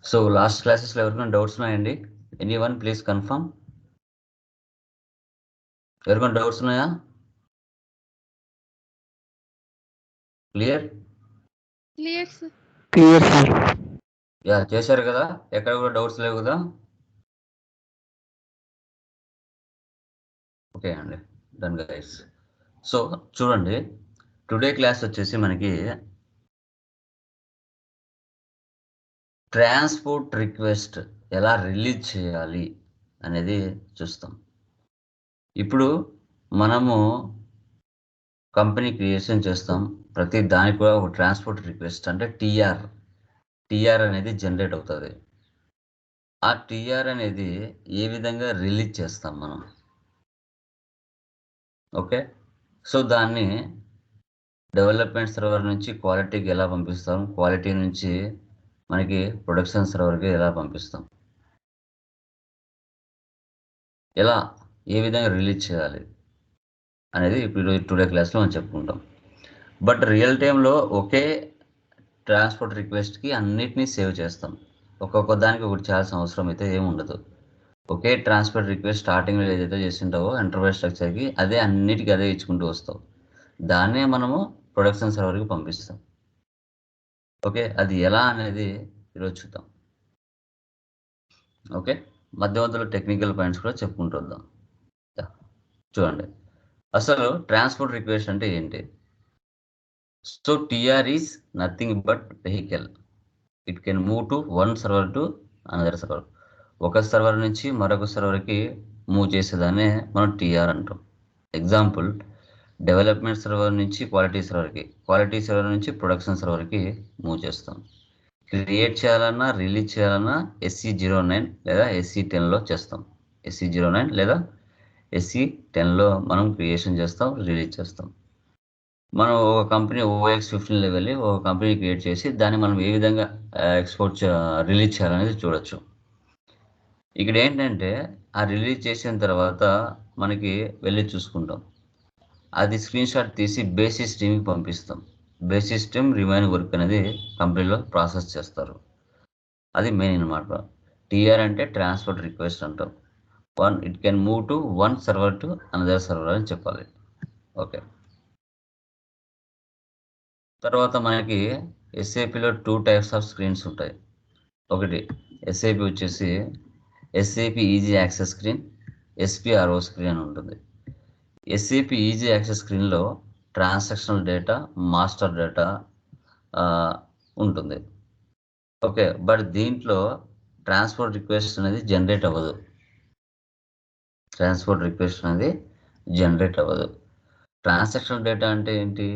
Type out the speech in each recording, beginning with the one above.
So last క్లాసెస్లో ఎవరికైనా doubts ఉన్నాయండి? Anyone please confirm. ఎవరికైనా డౌట్స్ ఉన్నాయా? Clear sir. యా, చేశారు కదా, ఎక్కడ కూడా డౌట్స్ లేవు కదా? ఓకే అండి, డన్ గైస్. సో చూడండి, టుడే క్లాస్ వచ్చేసి మనకి ట్రాన్స్పోర్ట్ రిక్వెస్ట్ ఎలా రిలీజ్ చేయాలి అనేది చూస్తాం. ఇప్పుడు మనము కంపెనీ క్రియేషన్ చేస్తాం, ప్రతి దానికి కూడా ఒక ట్రాన్స్పోర్ట్ రిక్వెస్ట్ అంటే టీఆర్ అనేది జనరేట్ అవుతుంది. ఆ టీఆర్ అనేది ఏ విధంగా రిలీజ్ చేస్తాం మనం? ఓకే, సో దాన్ని డెవలప్మెంట్ సర్వర్ నుంచి క్వాలిటీకి ఎలా పంపిస్తాం, క్వాలిటీ నుంచి మనకి ప్రొడక్షన్ సర్వర్కి ఎలా పంపిస్తాం, ఎలా ఏ విధంగా రిలీజ్ చేయాలి అనేది ఇప్పుడు టుడే క్లాస్లో మనం చెప్పుకుంటాం. బట్ రియల్ టైంలో ఒకే ట్రాన్స్పోర్ట్ రిక్వెస్ట్కి అన్నిటినీ సేవ్ చేస్తాం. ఒక్కొక్క దానికి ఒకటి చేయాల్సిన అవసరం అయితే ఏమి ఉండదు. ఒకే ట్రాన్స్పోర్ట్ రిక్వెస్ట్ స్టార్టింగ్లో ఏదైతే చేసింటావో ఎంటర్ప్రైజ్ స్ట్రక్చర్కి అదే అన్నిటికీ అదే ఇచ్చుకుంటూ వస్తావు. దాన్నే మనము ప్రొడక్షన్ సర్వర్కి పంపిస్తాం. ఓకే, అది ఎలా అనేది ఈరోజు చూద్దాం. ఓకే, మధ్యలో టెక్నికల్ పాయింట్స్ కూడా చెప్పుకుంటూ వద్దాం. చూడండి, అసలు ట్రాన్స్పోర్ట్ రిక్వెస్ట్ అంటే ఏంటి? So TR is nothing but vehicle. It can move to one server to another server. ఒక సర్వర్ నుంచి మరొక సర్వర్కి మూవ్ చేసేదాన్ని మనం టీఆర్ అంటాం. ఎగ్జాంపుల్, డెవలప్మెంట్ సర్వర్ నుంచి క్వాలిటీ సర్వర్కి, క్వాలిటీ సర్వర్ నుంచి ప్రొడక్షన్ సర్వర్కి మూవ్ చేస్తాం. క్రియేట్ చేయాలన్నా రిలీజ్ చేయాలన్నా SE09 లేదా SE10లో చేస్తాం. SE09 లేదా SE10లో మనం క్రియేషన్ చేస్తాం, రిలీజ్ చేస్తాం. మనం ఒక కంపెనీ OX15 వెళ్ళి ఒక కంపెనీ క్రియేట్ చేసి దాన్ని మనం ఏ విధంగా రిలీజ్ చేయాలనేది చూడొచ్చు. ఇక్కడ ఏంటంటే ఆ రిలీజ్ చేసిన తర్వాత మనకి వెళ్ళి చూసుకుంటాం, అది స్క్రీన్ షాట్ తీసి బేసిస్ టీమ్కి పంపిస్తాం. బేసిస్ టీమ్ రిమైనింగ్ వర్క్ అనేది కంపెనీలో ప్రాసెస్ చేస్తారు. అది మెయిన్ అనమాట. టీఆర్ అంటే ట్రాన్స్పోర్ట్ రిక్వెస్ట్ అంటాం. It can move to one server to another server అని చెప్పాలి. ఓకే, తర్వాత మనకి SAPలో 2 టైప్స్ ఆఫ్ స్క్రీన్స్ ఉంటాయి. ఒకటి SAP వచ్చేసి SAP easy access screen, SPRO screen అని ఉంటుంది. SAP ఈజీ యాక్సెస్ స్క్రీన్లో ట్రాన్సాక్షనల్ డేటా, మాస్టర్ డేటా ఉంటుంది. ఓకే, బట్ దీంట్లో ట్రాన్స్పోర్ట్ రిక్వెస్ట్ అనేది జనరేట్ అవ్వదు. ట్రాన్సాక్షనల్ డేటా అంటే ఏంటి?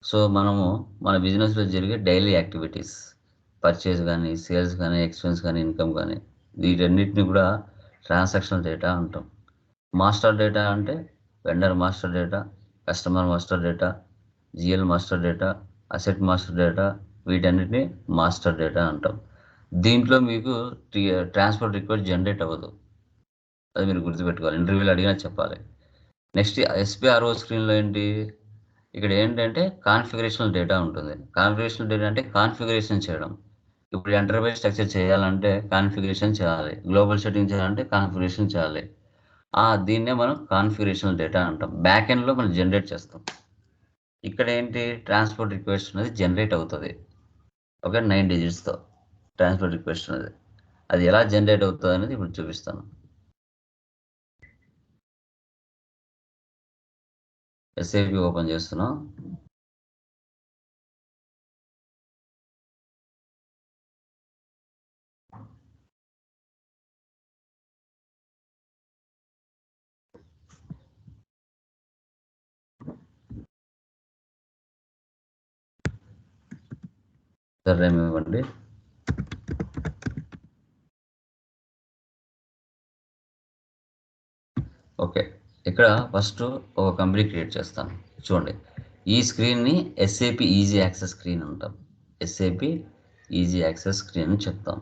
సో మనము మన బిజినెస్లో జరిగే డైలీ యాక్టివిటీస్, పర్చేస్ కానీ, సేల్స్ కానీ, ఎక్స్పెన్స్ కానీ, ఇన్కమ్ కానీ, వీటన్నిటిని కూడా ట్రాన్సాక్షనల్ డేటా అంటాం. మాస్టర్ డేటా అంటే vendor master data, customer master data, GL master data, asset master data, వీటన్నిటిని మాస్టర్ డేటా అంటాం. దీంట్లో మీకు ట్రాన్స్పోర్ట్ రిక్వెస్ట్ జనరేట్ అవ్వదు, అది మీరు గుర్తుపెట్టుకోవాలి, ఇంటర్వ్యూలో అడిగినా చెప్పాలి. నెక్స్ట్ SPRO స్క్రీన్లో ఏంటి? ఇక్కడ ఏంటంటే కాన్ఫిగరేషనల్ డేటా ఉంటుంది. కాన్ఫిగరేషనల్ డేటా అంటే కాన్ఫిగరేషన్ చేయడం. ఇప్పుడు ఎంటర్ప్రైజ్ స్ట్రక్చర్ చేయాలంటే కాన్ఫిగరేషన్ చేయాలి, గ్లోబల్ సెట్టింగ్ చేయాలంటే కాన్ఫిగరేషన్ చేయాలి. దీన్నే మనం కాన్ఫిగరేషనల్ డేటా అంటాం. బ్యాక్ ఎండ్లో మనం జనరేట్ చేస్తాం. ఇక్కడ ఏంటి? ట్రాన్స్పోర్ట్ రిక్వెస్ట్ అనేది జనరేట్ అవుతుంది. ఓకే, 9 డిజిట్స్తో ట్రాన్స్పోర్ట్ రిక్వెస్ట్ అనేది. అది ఎలా జనరేట్ అవుతుంది అనేది ఇప్పుడు చూపిస్తాను. SAP ఓపెన్ చేస్తున్నాం. సరే ఇవ్వండి. ఓకే, ఇక్కడ ఫస్ట్ ఒక కంపెనీ క్రియేట్ చేస్తాను. చూడండి, ఈ స్క్రీన్ని SAP ఈజీ యాక్సెస్ స్క్రీన్ అంటాం. SAP ఈజీ యాక్సెస్ స్క్రీన్ అని చెప్తాం.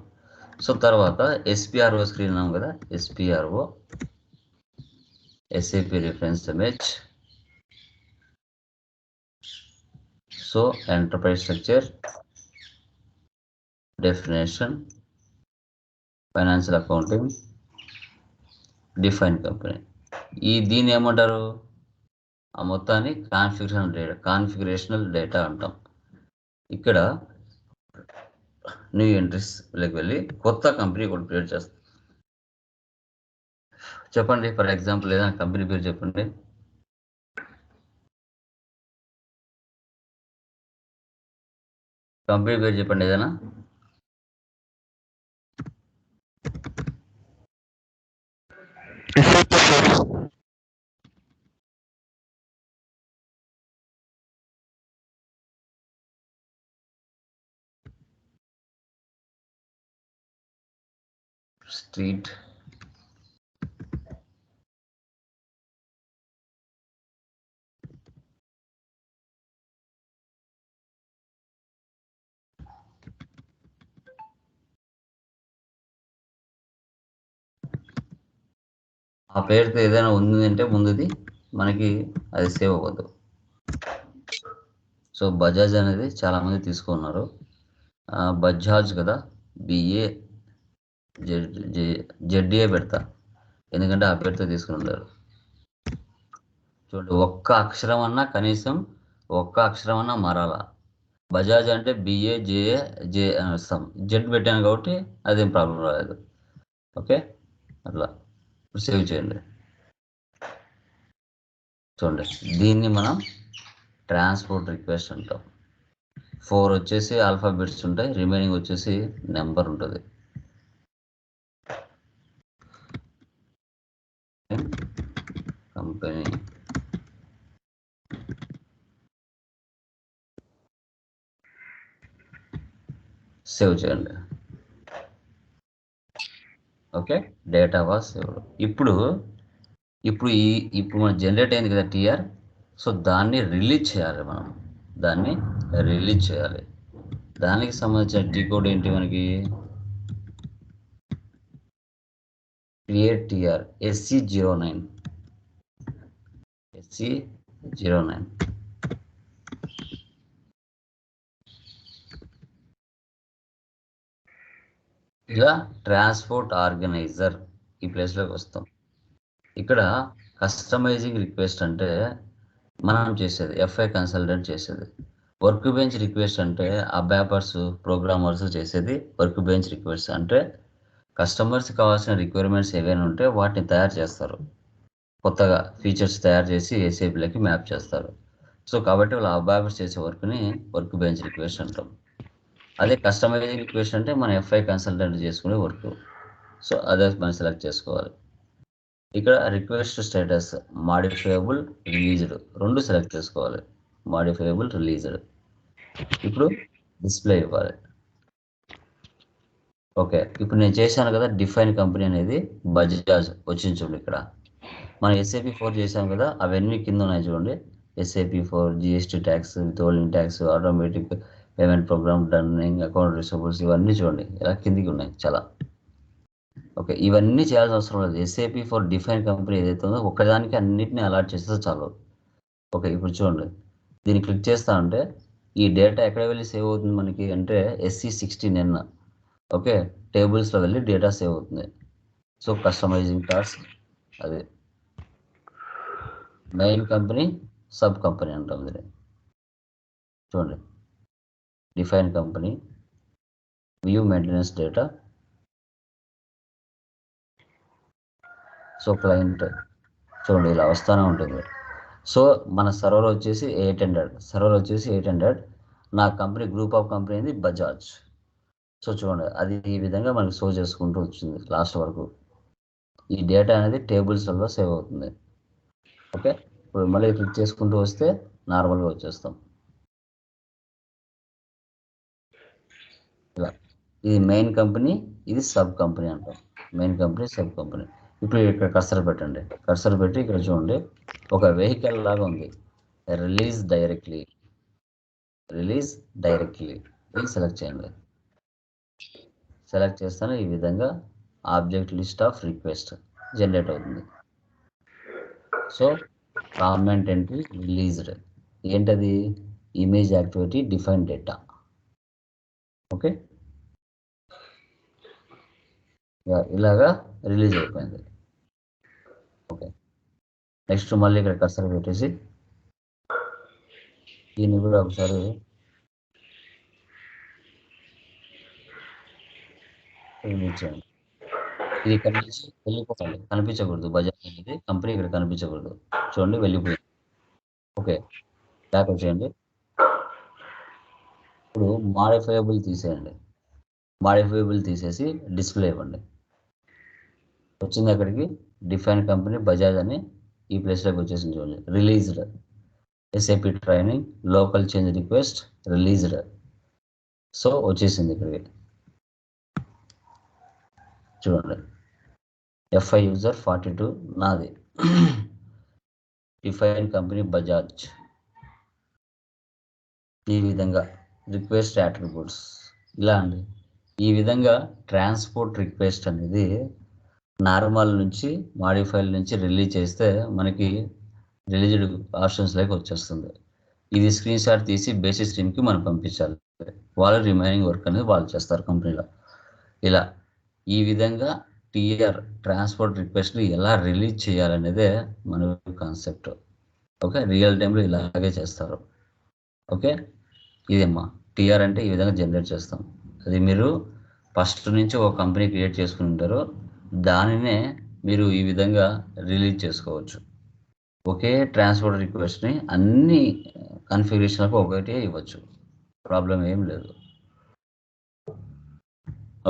సో తర్వాత SPRO స్క్రీన్ అన్నాం కదా, SPRO SAP reference image. So enterprise structure, definition, financial accounting, define company. దీన్ని ఏమంటారు? ఆ మొత్తాన్ని కాన్ఫిగరేషనల్ డేటా అంటాం. ఇక్కడ న్యూ ఎంట్రీస్లోకి వెళ్ళి కొత్త కంపెనీ కూడా క్రియేట్ చేస్తాం. చెప్పండి, ఫర్ ఎగ్జాంపుల్ ఏదైనా కంపెనీ పేరు చెప్పండి. కంపెనీ పేరు చెప్పండి ఏదైనా. స్ట్రీట్ ఆ పేరుతో ఏదైనా ఉంది అంటే ముందుది మనకి అది సేవ్ అవ్వదు. సో బజాజ్ అనేది చాలా మంది తీసుకున్నారు. బజాజ్ కదా, బిఏ జెడ్ఏ పెడతా, ఎందుకంటే ఆ పేరుతో తీసుకుని ఉంటారు. చూడండి, ఒక్క అక్షరం అన్నా కనీసం ఒక్క అక్షరం అన్నా మారాలా. బజాజ్ అంటే బిఏ జేఏ జే జెడ్ పెట్టాను కాబట్టి అదేం ప్రాబ్లం రాలేదు. ఓకే, అట్లా సేవ్ చేయండి. చూడండి, దీన్ని మనం ట్రాన్స్పోర్ట్ రిక్వెస్ట్ అంటాం. 4 వచ్చేసి ఆల్ఫాబెట్స్ ఉంటాయి, రిమైనింగ్ వచ్చేసి నెంబర్ ఉంటుంది. కంపెనీ సేవ్ చేయండి. Okay, data was saved. ఇప్పుడు మనం జనరేట్ అయింది కదా టీఆర్. సో దాన్ని రిలీజ్ చేయాలి. మనం దాన్ని రిలీజ్ చేయాలి. దానికి సంబంధించిన టీ కోడ్ ఏంటి మనకి? Create TR SC09. ఇలా ట్రాన్స్పోర్ట్ ఆర్గనైజర్ ఈ ప్లేస్లోకి వస్తాం. ఇక్కడ కస్టమైజింగ్ రిక్వెస్ట్ అంటే మనం చేసేది, FI కన్సల్టెంట్ చేసేది. వర్క్ బెంచ్ రిక్వెస్ట్ అంటే అబ్యాపర్స్ ప్రోగ్రామర్స్ చేసేది. వర్క్ బెంచ్ రిక్వెస్ట్ అంటే కస్టమర్స్ కావాల్సిన రిక్వైర్మెంట్స్ ఏవైనా ఉంటే వాటిని తయారు చేస్తారు, కొత్తగా ఫీచర్స్ తయారు చేసి SAPలోకి మ్యాప్ చేస్తారు. సో కాబట్టి వాళ్ళు అబ్యాపర్స్ చేసే వర్క్ని వర్క్ బెంచ్ రిక్వెస్ట్ అంటాం. అదే కస్టమైజింగ్ రిక్వెస్ట్ అంటే మన FI కన్సల్టెంట్ చేసుకునే వర్క్. సో అదే మనం సెలెక్ట్ చేసుకోవాలి. ఇక్కడ రిక్వెస్ట్ స్టేటస్ మాడిఫైయబుల్, రిలీజ్డ్ రెండు సెలెక్ట్ చేసుకోవాలి. Modifiable, released. ఇప్పుడు డిస్ప్లే ఇవ్వాలి. ఓకే, ఇప్పుడు నేను చేశాను కదా డిఫైన్ కంపెనీ అనేది బజాజ్ వచ్చింది. చూడండి, ఇక్కడ మనం SAP4 చేశాం కదా, అవన్నీ కింద ఉన్నాయి చూడండి. SAP4 GST tax, withholding tax, automatic payment program, dunning, account receivables, ఇవన్నీ చూడండి ఇలా కిందికి ఉన్నాయి చాలా. ఓకే, ఇవన్నీ చేయాల్సిన అవసరం లేదు. SAP4 డిఫైన్ కంపెనీ ఏదైతే ఉందో ఒక్కదానికి అన్నిటిని అలాట్ చేస్తే చాలు. ఓకే, ఇప్పుడు చూడండి, దీన్ని క్లిక్ చేస్తా ఉంటే ఈ డేటా ఎక్కడ వెళ్ళి సేవ్ అవుతుంది మనకి అంటే SC16N. ఓకే, టేబుల్స్లో వెళ్ళి డేటా సేవ్ అవుతుంది. సో కస్టమైజింగ్ టాస్క్ అదే మెయిన్ కంపెనీ, సబ్ కంపెనీ అంటాం దీన్ని. చూడండి, define company, view maintenance data. So client చూడండి ఇలా వస్తూనే ఉంటుంది. సో మన సర్వర్ వచ్చేసి 800, నా కంపెనీ గ్రూప్ ఆఫ్ కంపెనీ అనేది బజాజ్. సో చూడండి, అది ఈ విధంగా మనకి షో చేసుకుంటూ వచ్చింది లాస్ట్ వరకు. ఈ డేటా అనేది టేబుల్స్లలో సేవ్ అవుతుంది. ఓకే, ఇప్పుడు మళ్ళీ క్లిక్ చేసుకుంటూ వస్తే నార్మల్గా వచ్చేస్తాం ఇలా. ఇది మెయిన్ కంపెనీ, ఇది సబ్ కంపెనీ అంటాం. Main company, sub company. ఇప్పుడు ఇక్కడ కర్సర్ పెట్టండి. కర్సర్ పెట్టి ఇక్కడ చూడండి, ఒక వెహికల్ లాగా ఉంది. రిలీజ్ డైరెక్ట్లీ ఇది సెలెక్ట్ చేయండి. సెలెక్ట్ చేస్తాను, ఈ విధంగా object list of request generate అవుతుంది. సో కామెంట్ ఎంట్రీ రిలీజ్డ్ ఏంటది? Image activity define data. Okay, ఇలాగా రిలీజ్ అయిపోయింది. ఓకే, నెక్స్ట్ మళ్ళీ ఇక్కడ కర్సర్ పెట్టేసి దీన్ని కూడా ఒకసారి రిలీజ్ చేయండి. ఇది ఇక్కడ నుంచి వెళ్ళిపోవాలి, కనిపించకూడదు. బజాజ్ అనేది కంపెనీ ఇక్కడ కనిపించకూడదు. చూడండి వెళ్ళిపోయింది. ఓకే, బ్యాక్ వచ్చేయండి. ఇప్పుడు మాడిఫైయబుల్ తీసేయండి. మాడిఫైయబుల్ తీసేసి డిస్ప్లే ఇవ్వండి. వచ్చింది అక్కడికి డిఫైన్ కంపెనీ బజాజ్ అని ఈ ప్లేస్లోకి వచ్చేసింది. చూడండి released, SAP training, local change request, released. So వచ్చేసింది ఇక్కడికి. చూడండి ఎఫ్ఐ యూజర్ 42 నాది. Define company Bajaj. ఈ విధంగా రిక్వెస్ట్ అట్రిబ్యూట్స్ ఇలా అండి. ఈ విధంగా ట్రాన్స్పోర్ట్ రిక్వెస్ట్ అనేది నార్మల్ నుంచి మాడిఫైల్ నుంచి రిలీజ్ చేస్తే మనకి రిలీజ్డ్ ఆప్షన్స్లోకి వచ్చేస్తుంది. ఇది స్క్రీన్ షాట్ తీసి బేసిక్ టీమ్కి మనం పంపించాలి. వాళ్ళు రిమైనింగ్ వర్క్ అనేది వాళ్ళు చేస్తారు కంపెనీలో. ఇలా ఈ విధంగా టీఆర్ ట్రాన్స్పోర్ట్ రిక్వెస్ట్ని ఎలా రిలీజ్ చేయాలనేదే మన కాన్సెప్ట్. ఓకే, రియల్ టైంలో ఇలాగే చేస్తారు. ఓకే, ఇదేమ్మా టీఆర్ అంటే ఈ విధంగా జనరేట్ చేస్తాం. అది మీరు ఫస్ట్ నుంచి ఒక కంపెనీ క్రియేట్ చేసుకుని ఉంటారు, దానినే మీరు ఈ విధంగా రిలీజ్ చేసుకోవచ్చు. ఒకే ట్రాన్స్పోర్ట్ రిక్వెస్ట్ని అన్ని కన్ఫిగరేషన్లకు ఒకటే ఇవ్వచ్చు, ప్రాబ్లం ఏం లేదు.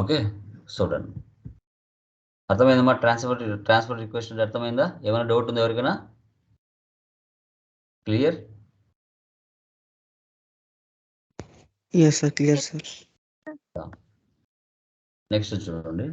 ఓకే, చూడండి అర్థమైందమ్మా. ట్రాన్స్పోర్ట్ రిక్వెస్ట్ అంటే అర్థమైందా? ఏమైనా డౌట్ ఉందా ఎవరికైనా? Clear? Yes, sir. Clear, sir. Next చూడండి,